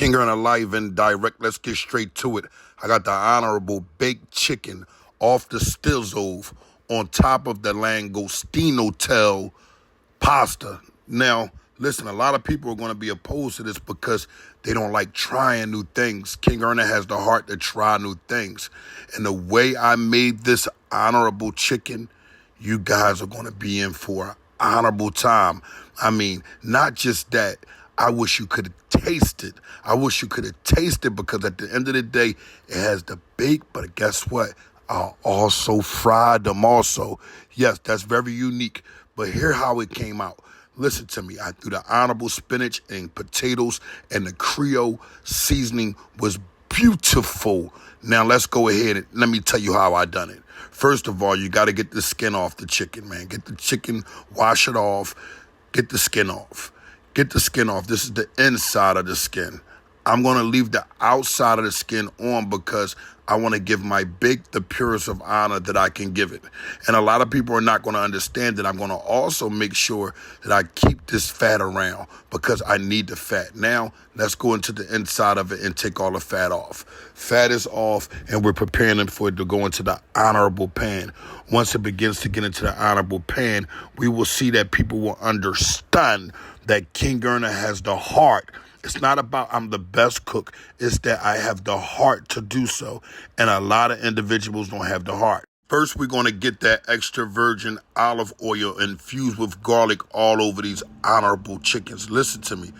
King Earner live and direct. Let's get straight to it. I got the honorable baked chicken off the stove on top of the langostino tail pasta. Now, listen, a lot of people are going to be opposed to this because they don't like trying new things. King Earner has the heart to try new things. And the way I made this honorable chicken, you guys are going to be in for an honorable time. I mean, not just that. I wish you could have tasted. I wish you could have tasted, because at the end of the day, it has the bake, but guess what? I also fried them also. Yes, that's very unique, but here how it came out. Listen to me. I threw the honorable spinach and potatoes, and the Creole seasoning was beautiful. Now let's go ahead and let me tell you how I done it. First of all, you got to get the skin off the chicken, man. Get the chicken, wash it off, get the skin off. Get the skin off. This is the inside of the skin. I'm going to leave the outside of the skin on because I want to give my bake the purest of honor that I can give it. And a lot of people are not going to understand that I'm going to also make sure that I keep this fat around because I need the fat. Now, let's go into the inside of it and take all the fat off. Fat is off, and we're preparing it for it to go into the honorable pan. Once it begins to get into the honorable pan, we will see that people will understand that King Earner has the heart. It's not about I'm the best cook. It's that I have the heart to do so. And a lot of individuals don't have the heart. First, we're going to get that extra virgin olive oil infused with garlic all over these honorable chickens. Listen to me.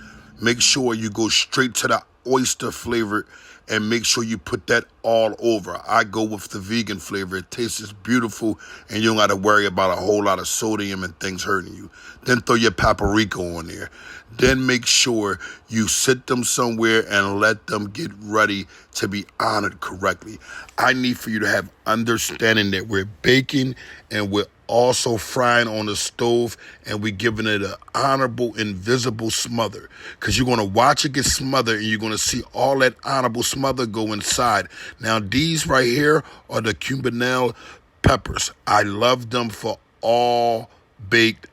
Make sure you go straight to the oyster flavor and make sure you put that all over. I go with the vegan flavor. It tastes beautiful, and you don't got to worry about a whole lot of sodium and things hurting you. Then throw your paprika on there. Then make sure you sit them somewhere and let them get ready to be honored correctly. I need for you to have understanding that we're baking and we're also frying on the stove, and we're giving it an honorable invisible smother, because you're going to watch it get smothered and you're going to see all that honorable smother go inside. Now, these right here are the Cubanelle peppers. I love them for all baked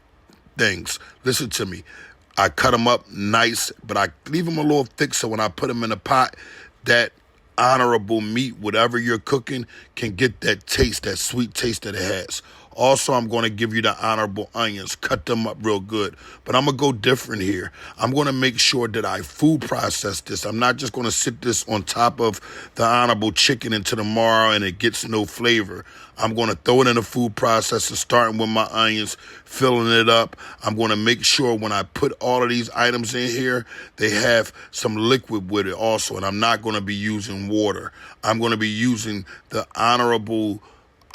things. Listen to me. I cut them up nice, but I leave them a little thick so when I put them in the pot, that honorable meat, whatever you're cooking, can get that taste, that sweet taste that it has. Also, I'm going to give you the honorable onions. Cut them up real good. But I'm going to go different here. I'm going to make sure that I food process this. I'm not just going to sit this on top of the honorable chicken into tomorrow and it gets no flavor. I'm going to throw it in a food processor, starting with my onions, filling it up. I'm going to make sure when I put all of these items in here, they have some liquid with it also. And I'm not going to be using water. I'm going to be using the honorable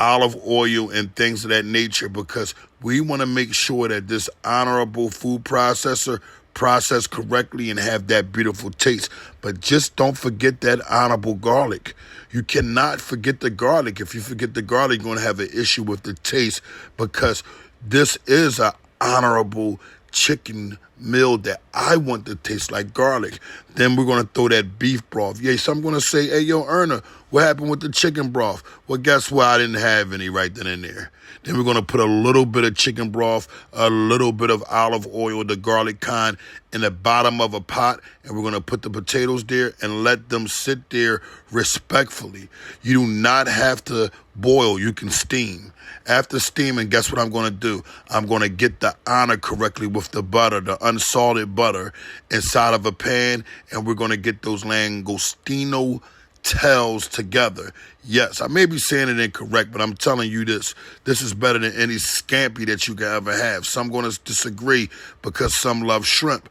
olive oil and things of that nature, because we want to make sure that this honorable food processor process correctly and have that beautiful taste. But just don't forget that honorable garlic. You cannot forget the garlic. If you forget the garlic, you're going to have an issue with the taste, because this is an honorable chicken meal that I want to taste like garlic. Then we're going to throw that beef broth. Yeah, so I'm going to say, hey, yo, Earner, what happened with the chicken broth? Well, guess what? I didn't have any right then and there. Then we're going to put a little bit of chicken broth, a little bit of olive oil, the garlic kind, in the bottom of a pot, and we're going to put the potatoes there and let them sit there respectfully. You do not have to boil. You can steam. After steaming, guess what I'm going to do? I'm going to get the honor correctly with the butter, the unsalted butter, inside of a pan, and we're going to get those langostino tails together. Yes, I may be saying it incorrect, but I'm telling you this. This is better than any scampi that you can ever have. Some going to disagree because some love shrimp.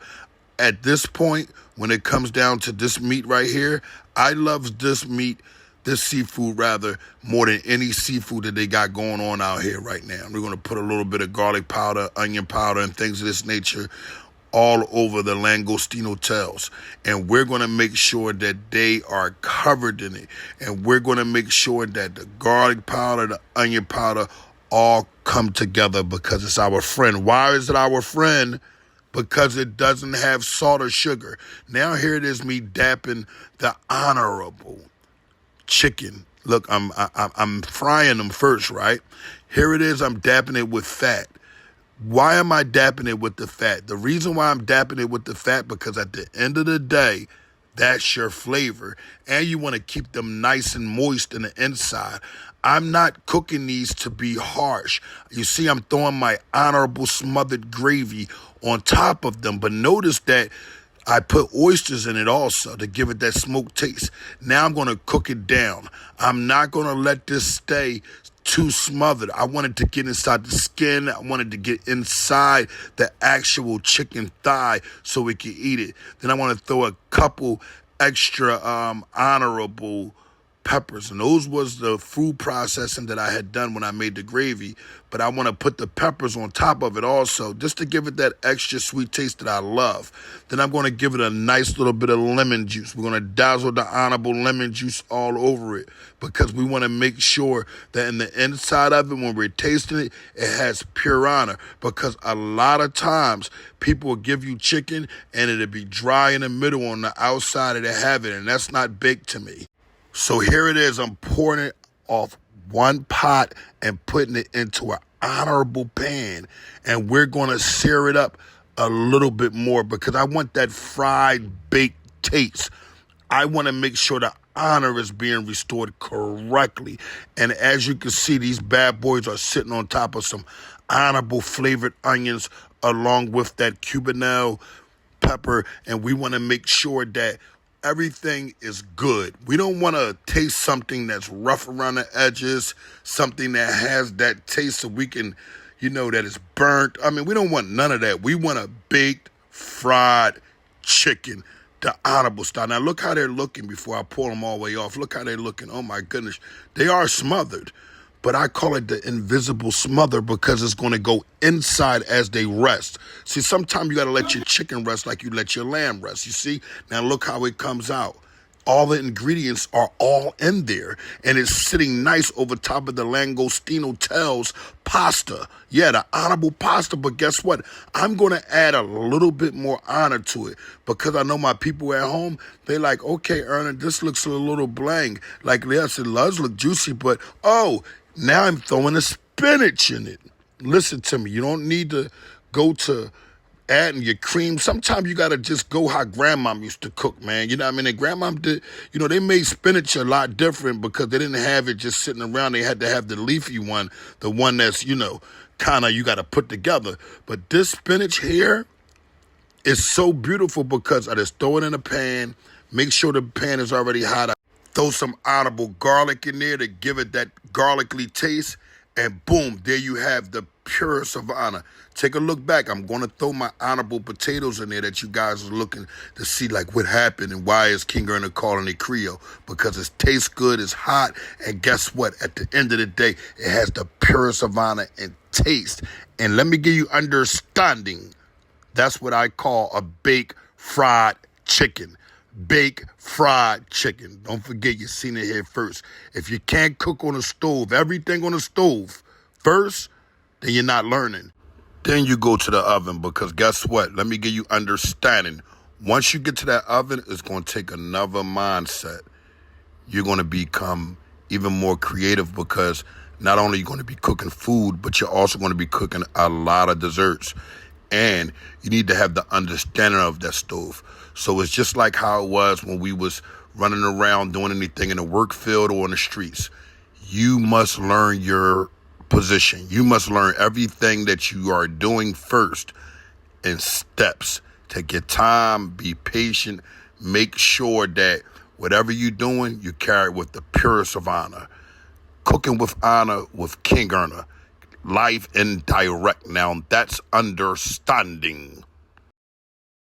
At this point, when it comes down to this meat right here, I love this meat, this seafood rather, more than any seafood that they got going on out here right now. We're going to put a little bit of garlic powder, onion powder, and things of this nature all over the langostino tails. And we're going to make sure that they are covered in it. And we're going to make sure that the garlic powder, the onion powder, all come together, because it's our friend. Why is it our friend? Because it doesn't have salt or sugar. Now here it is, me dapping the honorable chicken. Look, I'm frying them first, right? Here it is, I'm dapping it with fat. Why am I dapping it with the fat? The reason why I'm dapping it with the fat, because at the end of the day, That's your flavor. And you want to keep them nice and moist in the inside. I'm not cooking these to be harsh. You see, I'm throwing my honorable smothered gravy on top of them. But notice that I put oysters in it also to give it that smoked taste. Now I'm going to cook it down. I'm not going to let this stay too smothered. I want it to get inside the skin. I want it to get inside the actual chicken thigh so we can eat it. Then I want to throw a couple extra honorable peppers, and those was the food processing that I had done when I made the gravy. But I want to put the peppers on top of it also, just to give it that extra sweet taste that I love. Then I'm going to give it a nice little bit of lemon juice. We're going to dazzle the honorable lemon juice all over it, because we want to make sure that in the inside of it, when we're tasting it, it has pure honor. Because a lot of times people will give you chicken and it'll be dry in the middle, on the outside it'll have it, and that's not baked to me. So here it is. I'm pouring it off one pot and putting it into an honorable pan. And we're going to sear it up a little bit more, because I want that fried baked taste. I want to make sure the honor is being restored correctly. And as you can see, these bad boys are sitting on top of some honorable flavored onions along with that Cubanelle pepper. And we want to make sure that everything is good. We don't want to taste something that's rough around the edges, something that has that taste so we can, that it's burnt. I mean, we don't want none of that. We want a baked, fried chicken, the honorable style. Now, look how they're looking before I pull them all the way off. Look how they're looking. Oh, my goodness. They are smothered. But I call it the invisible smother, because it's going to go inside as they rest. See, sometimes you got to let your chicken rest like you let your lamb rest. You see? Now look how it comes out. All the ingredients are all in there, and it's sitting nice over top of the langostino tails pasta. Yeah, the honorable pasta, but guess what? I'm going to add a little bit more honor to it, because I know my people at home, they like, okay, EARNER, this looks a little blank. Like, yes, it does look juicy, but now I'm throwing the spinach in it. Listen to me. You don't need to go to adding your cream. Sometimes you got to just go how grandma used to cook, man. You know what I mean? And grandma did, they made spinach a lot different, because they didn't have it just sitting around. They had to have the leafy one, the one that's, kind of you got to put together. But this spinach here is so beautiful, because I just throw it in a pan, make sure the pan is already hot. Throw some honorable garlic in there to give it that garlicky taste. And boom, there you have the purest of honor. Take a look back. I'm going to throw my honorable potatoes in there that you guys are looking to see like what happened and why is King EARNER calling it Creole. Because it tastes good, it's hot, and guess what? At the end of the day, it has the purest of honor and taste. And let me give you understanding. That's what I call a baked fried chicken. Baked fried chicken. Don't forget, you seen it here first. If you can't cook on a stove, everything on a stove first, then you're not learning. Then you go to the oven, because guess what? Let me give you understanding. Once you get to that oven, it's going to take another mindset. You're going to become even more creative, because not only are you going to be cooking food, but you're also going to be cooking a lot of desserts. And you need to have the understanding of that stove. So it's just like how it was when we was running around doing anything in the work field or on the streets. You must learn your position. You must learn everything that you are doing first in steps. Take your time, be patient, make sure that whatever you're doing, you carry it with the purest of honor. Cooking with honor with King EARNER. Live and direct. Now that's understanding.